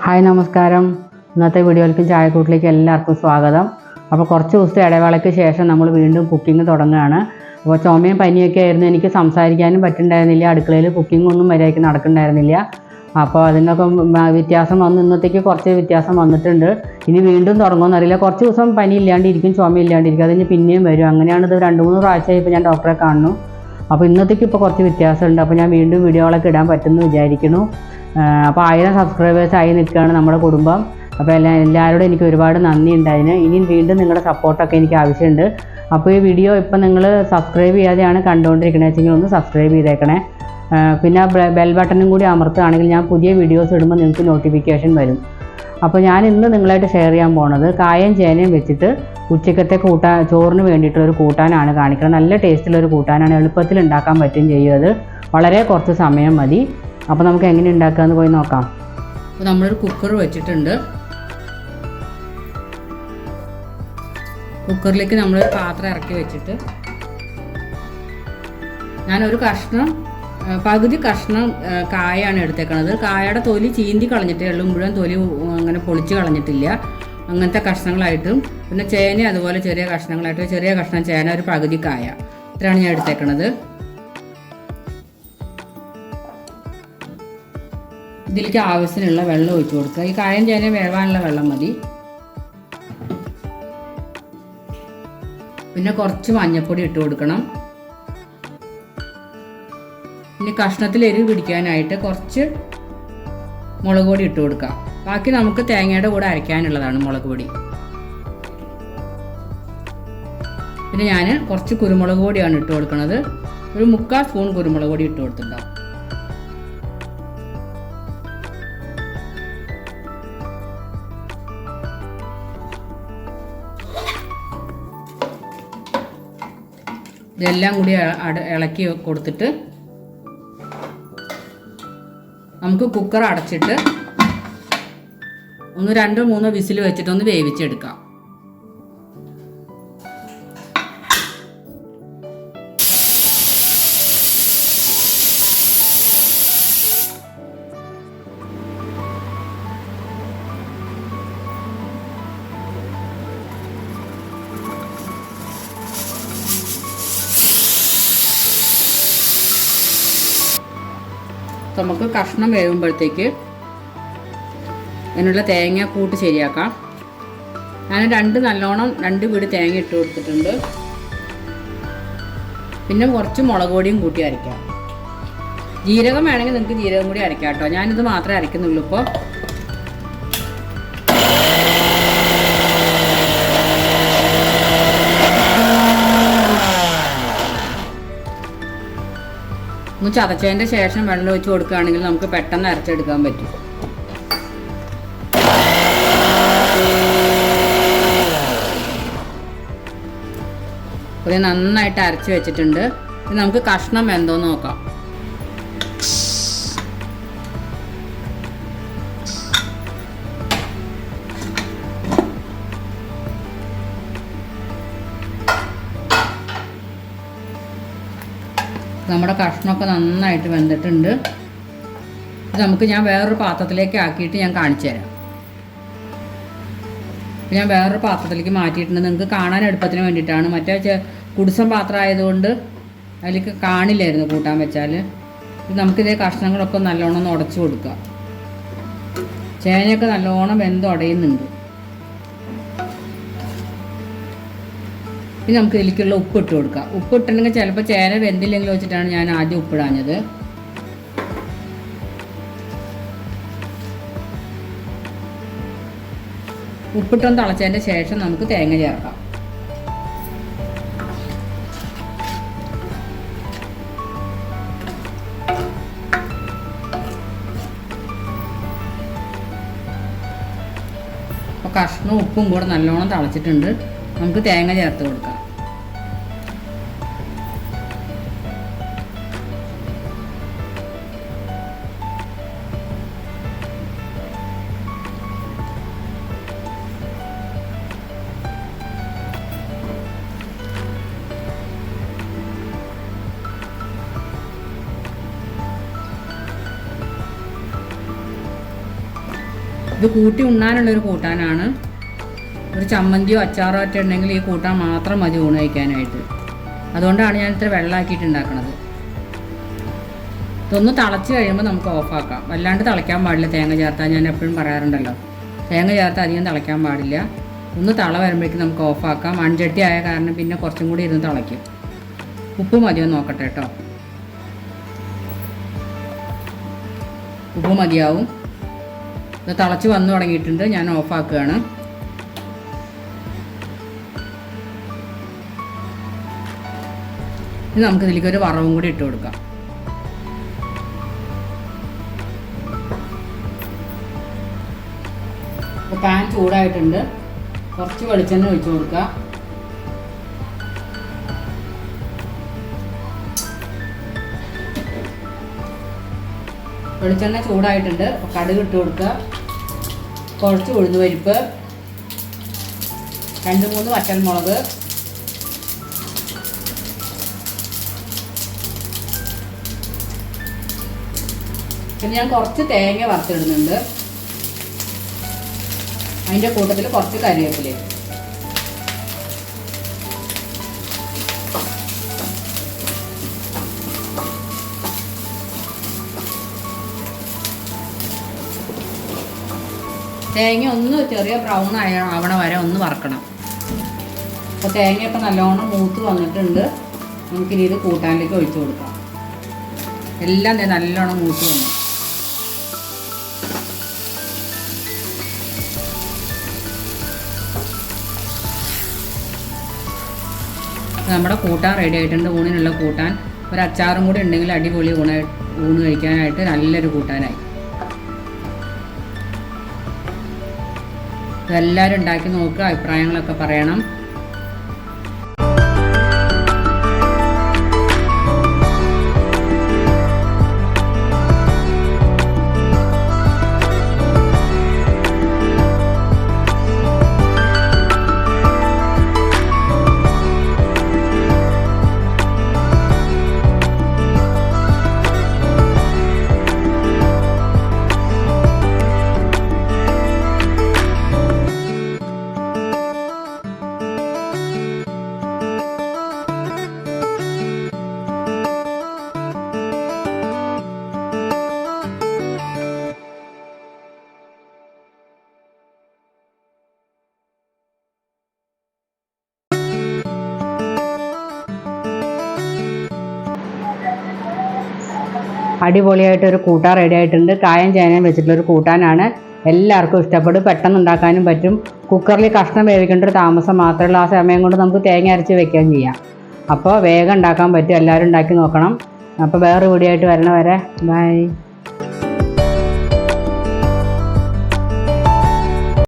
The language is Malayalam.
ഹായ് നമസ്കാരം. ഇന്നത്തെ വീഡിയോയിലേക്ക് ചായക്കൂട്ടിലേക്ക് എല്ലാവർക്കും സ്വാഗതം. അപ്പോൾ കുറച്ച് ദിവസത്തെ ഇടവേളയ്ക്ക് ശേഷം നമ്മൾ വീണ്ടും കുക്കിംഗ് തുടങ്ങുകയാണ്. അപ്പോൾ ചുമയും പനിയൊക്കെ ആയിരുന്നു, എനിക്ക് സംസാരിക്കാനും പറ്റുന്നുണ്ടായിരുന്നില്ല, അടുക്കളയിൽ കുക്കിംഗ് ഒന്നും മര്യാദയ്ക്ക് നടക്കുന്നുണ്ടായിരുന്നില്ല. അപ്പോൾ അതിനൊക്കെ വ്യത്യാസം വന്ന് ഇന്നത്തേക്ക് കുറച്ച് വ്യത്യാസം വന്നിട്ടുണ്ട്. ഇനി വീണ്ടും തുടങ്ങുമെന്നറിയില്ല. കുറച്ച് ദിവസം പനി ഇല്ലാണ്ടിരിക്കും, ചുമ ഇല്ലാണ്ടിരിക്കും, അത് കഴിഞ്ഞ് പിന്നെയും വരും. അങ്ങനെയാണ് ഇത് 2-3 പ്രാവശ്യമായി ഇപ്പോൾ ഞാൻ ഡോക്ടറെ കാണുന്നു. അപ്പോൾ ഇന്നത്തേക്ക് ഇപ്പോൾ കുറച്ച് വ്യത്യാസമുണ്ട്. അപ്പോൾ ഞാൻ വീണ്ടും വീഡിയോകളൊക്കെ ഇടാൻ പറ്റുമെന്ന് വിചാരിക്കുന്നു. അപ്പോൾ 1000 സബ്സ്ക്രൈബേഴ്സ് ആയി നിൽക്കുകയാണ് നമ്മുടെ കുടുംബം. അപ്പോൾ എല്ലാവരോടും എനിക്ക് ഒരുപാട് നന്ദി ഉണ്ടായിരുന്നു. ഇനിയും വീണ്ടും നിങ്ങളുടെ സപ്പോർട്ടൊക്കെ എനിക്ക് ആവശ്യമുണ്ട്. അപ്പോൾ ഈ വീഡിയോ ഇപ്പം നിങ്ങൾ സബ്സ്ക്രൈബ് ചെയ്യാതെയാണ് കണ്ടുകൊണ്ടിരിക്കണേ വെച്ചെങ്കിൽ ഒന്ന് സബ്സ്ക്രൈബ് ചെയ്തേക്കണേ. പിന്നെ ബെൽ ബട്ടണും കൂടി അമർത്തുകയാണെങ്കിൽ ഞാൻ പുതിയ വീഡിയോസ് ഇടുമ്പോൾ നിങ്ങൾക്ക് നോട്ടിഫിക്കേഷൻ വരും. അപ്പോൾ ഞാൻ ഇന്ന് നിങ്ങളായിട്ട് ഷെയർ ചെയ്യാൻ പോണത് കായം ചേനയും വെച്ചിട്ട് ഉച്ചക്കത്തെ ചോറിന് വേണ്ടിയിട്ടുള്ളൊരു കൂട്ടാനാണ് കാണിക്കുന്നത്. നല്ല ടേസ്റ്റുള്ളൊരു കൂട്ടാനാണ്, എളുപ്പത്തിൽ ഉണ്ടാക്കാൻ പറ്റുകയും ചെയ്യും. അത് വളരെ കുറച്ച് സമയം മതി. അപ്പോൾ നമുക്ക് എങ്ങനെ ഉണ്ടാക്കാമെന്ന് പോയി നോക്കാം. അപ്പോൾ നമ്മളൊരു കുക്കർ വെച്ചിട്ടുണ്ട്. കുക്കറിലേക്ക് നമ്മൾ പാത്രം ഇറക്കി വെച്ചിട്ട് ഞാനൊരു പകുതി കഷ്ണം കായാണ് എടുത്തേക്കണത്. കായയുടെ തൊലി ചീന്തി കളഞ്ഞിട്ടേ ഉള്ളൂ, മുഴുവൻ തൊലി അങ്ങനെ പൊളിച്ച് കളഞ്ഞിട്ടില്ല. അങ്ങനത്തെ കഷ്ണങ്ങളായിട്ടും പിന്നെ ചേന അതുപോലെ ചെറിയ കഷ്ണങ്ങളായിട്ട് ചെറിയ കഷ്ണം ചേന, ഒരു പകുതി കായ, ഇത്രയാണ് ഞാൻ എടുത്തേക്കണത്. ഇതിലേക്ക് ആവശ്യത്തിനുള്ള വെള്ളം ഒഴിച്ചു കൊടുക്കുക. ഈ കായം ചേന വേവാനുള്ള വെള്ളം മതി. പിന്നെ കുറച്ച് മഞ്ഞൾപ്പൊടി ഇട്ട് കൊടുക്കണം. ഇനി കഷ്ണത്തിൽ എരിവ് പിടിക്കാനായിട്ട് കുറച്ച് മുളക് പൊടി ഇട്ട് കൊടുക്കാം. ബാക്കി നമുക്ക് തേങ്ങയുടെ കൂടെ അരയ്ക്കാനുള്ളതാണ് മുളക് പൊടി. പിന്നെ ഞാൻ കുറച്ച് കുരുമുളക് പൊടിയാണ് ഇട്ട് കൊടുക്കുന്നത്. ഒരു 3/4 സ്പൂൺ കുരുമുളക് പൊടി ഇട്ട് കൊടുത്തിട്ടുണ്ടാവും. ഇതെല്ലാം കൂടി ഇളക്കി കൊടുത്തിട്ട് നമുക്ക് കുക്കർ അടച്ചിട്ട് 2-3 വിസിൽ വെച്ചിട്ടൊന്ന് വേവിച്ചെടുക്കാം. നമുക്ക് കഷ്ണം വേവുമ്പോഴത്തേക്ക് അതിനുള്ള തേങ്ങ കൂട്ട് ശരിയാക്കാം. ഞാൻ 2 പിടി തേങ്ങ ഇട്ട് കൊടുത്തിട്ടുണ്ട്. പിന്നെ കുറച്ച് മുളക് പൊടിയും കൂട്ടി അരയ്ക്കാം. ജീരകം വേണമെങ്കിൽ നിങ്ങൾക്ക് ജീരകം കൂടി അരയ്ക്കാം കേട്ടോ. ഞാനിത് മാത്രമേ അരയ്ക്കുന്നുള്ളൂ. ഇപ്പോൾ ഒന്ന് ചതച്ചതിൻ്റെ ശേഷം വെള്ളം ഒഴിച്ച് കൊടുക്കുകയാണെങ്കിൽ നമുക്ക് പെട്ടെന്ന് അരച്ചെടുക്കാൻ പറ്റും. ഇത് നന്നായിട്ട് അരച്ച് വെച്ചിട്ടുണ്ട്. ഇത് നമുക്ക് കഷ്ണം എന്തോന്ന് നോക്കാം. നമ്മുടെ കഷ്ണമൊക്കെ നന്നായിട്ട് വെന്തിട്ടുണ്ട്. ഇത് ഞാൻ വേറൊരു പാത്രത്തിലേക്ക് ആക്കിയിട്ട് ഞാൻ കാണിച്ചു തരാം. ഞാൻ വേറൊരു പാത്രത്തിലേക്ക് മാറ്റിയിട്ടുണ്ട്. നിങ്ങൾക്ക് കാണാൻ എളുപ്പത്തിന് വേണ്ടിയിട്ടാണ്. മറ്റേ കുടിസം പാത്രം ആയതുകൊണ്ട് അതിലേക്ക് കാണില്ലായിരുന്നു കൂട്ടാൻ വെച്ചാൽ. നമുക്കിതേ കഷ്ണങ്ങളൊക്കെ നല്ലോണം ഒന്ന് ഉടച്ചു കൊടുക്കുക. ചേനയൊക്കെ നല്ലോണം ഉടയുന്നുണ്ട്. പിന്നെ നമുക്ക് ഇതിലേക്കുള്ള ഉപ്പ് ഇട്ട് കൊടുക്കാം. ഉപ്പ് ഇട്ടിട്ടുണ്ടെങ്കിൽ ചിലപ്പോൾ ചേന വെന്തില്ലെങ്കിൽ വെച്ചിട്ടാണ് ഞാൻ ആദ്യം ഉപ്പിടാഞ്ഞത്. ഉപ്പിട്ടൊന്ന് തിളച്ചതിൻ്റെ ശേഷം നമുക്ക് തേങ്ങ ചേർക്കാം. അപ്പോൾ കഷ്ണവും ഉപ്പും കൂടെ നല്ലോണം തിളച്ചിട്ടുണ്ട്. നമുക്ക് തേങ്ങ ചേർത്ത് കൊടുക്കാം. ഇത് കൂട്ടി ഉണ്ണാനുള്ളൊരു കൂട്ടാനാണ്. ഒരു ചമ്മന്തിയോ അച്ചാറോ ഒക്കെ ഉണ്ടെങ്കിൽ ഈ കൂട്ടാൻ മാത്രം മതി ഊണ് കഴിക്കാനായിട്ട്. അതുകൊണ്ടാണ് ഞാൻ ഇത്ര വെള്ളമാക്കിയിട്ട് ഉണ്ടാക്കുന്നത്. ഇതൊന്ന് തിളച്ച് കഴിയുമ്പോൾ നമുക്ക് ഓഫാക്കാം. വല്ലാണ്ട് തിളയ്ക്കാൻ പാടില്ല തേങ്ങ ചേർത്താൽ. ഞാൻ എപ്പോഴും പറയാറുണ്ടല്ലോ, തേങ്ങ ചേർത്താൽ അധികം തിളയ്ക്കാൻ പാടില്ല. ഒന്ന് തള വരുമ്പോഴേക്കും നമുക്ക് ഓഫാക്കാം. മൺചട്ടി ആയ കാരണം പിന്നെ കുറച്ചും കൂടി ഇരുന്ന് തിളയ്ക്കും. ഉപ്പ് മതിയോ നോക്കട്ടെ കേട്ടോ. ഉപ്പ് മതിയാവും. ഇത് തിളച്ച് വന്നു തുടങ്ങിയിട്ടുണ്ട്. ഞാൻ ഓഫാക്കുകയാണ്. ഇനി നമുക്കിതിലേക്കൊരു വറവും കൂടി ഇട്ട് കൊടുക്കാം. പാൻ ചൂടായിട്ടുണ്ട്. കുറച്ച് വെളിച്ചെണ്ണ ഒഴിച്ച് കൊടുക്കുക. വെളിച്ചെണ്ണ ചൂടായിട്ടുണ്ട്. കടുക് ഇട്ട് കൊടുക്കുക. കുറച്ച് ഉഴുന്നുപരിപ്പ്, 2-3 വറ്റൽമുളക്, പിന്നെ ഞാൻ കുറച്ച് തേങ്ങ വറുത്തിടുന്നുണ്ട്. അതിൻ്റെ കൂട്ടത്തിൽ കുറച്ച് കറിവേപ്പില. തേങ്ങ ഒന്ന് ചെറിയ ബ്രൗൺ ആവണ വരെ ഒന്ന് വറക്കണം. അപ്പോൾ തേങ്ങയൊക്കെ നല്ലോണം മൂത്ത് വന്നിട്ടുണ്ട്. നമുക്കിനി ഇത് കൂട്ടാനിലേക്ക് ഒഴിച്ചു കൊടുക്കാം. എല്ലാം നല്ലോണം മൂത്ത് വന്നു. നമ്മുടെ കൂട്ടാൻ റെഡി ആയിട്ടുണ്ട്. ഊണിനുള്ള കൂട്ടാൻ. ഒരു അച്ചാറും കൂടി ഉണ്ടെങ്കിൽ അടിപൊളി ഊണ് കഴിക്കാനായിട്ട് നല്ലൊരു കൂട്ടാനായി. ഇതെല്ലാവരും ഉണ്ടാക്കി നോക്കുക. അഭിപ്രായങ്ങളൊക്കെ പറയണം. അടിപൊളിയായിട്ടൊരു കൂട്ടാൻ റെഡി ആയിട്ടുണ്ട്. കായം ചേനയും വെച്ചിട്ടുള്ളൊരു കൂട്ടാനാണ്. എല്ലാവർക്കും ഇഷ്ടപ്പെടും. പെട്ടെന്ന് ഉണ്ടാക്കാനും പറ്റും. കുക്കറിൽ കഷ്ണം വേവിക്കേണ്ട ഒരു താമസം മാത്രമേ ഉള്ളൂ. ആ സമയം കൊണ്ട് നമുക്ക് തേങ്ങ അരച്ച് വെക്കുകയും ചെയ്യാം. അപ്പോൾ വേഗം ഉണ്ടാക്കാൻ പറ്റും. എല്ലാവരും ഉണ്ടാക്കി നോക്കണം. അപ്പോൾ വേറെ വീഡിയോ ആയിട്ട് വരണ വരെ ബൈ.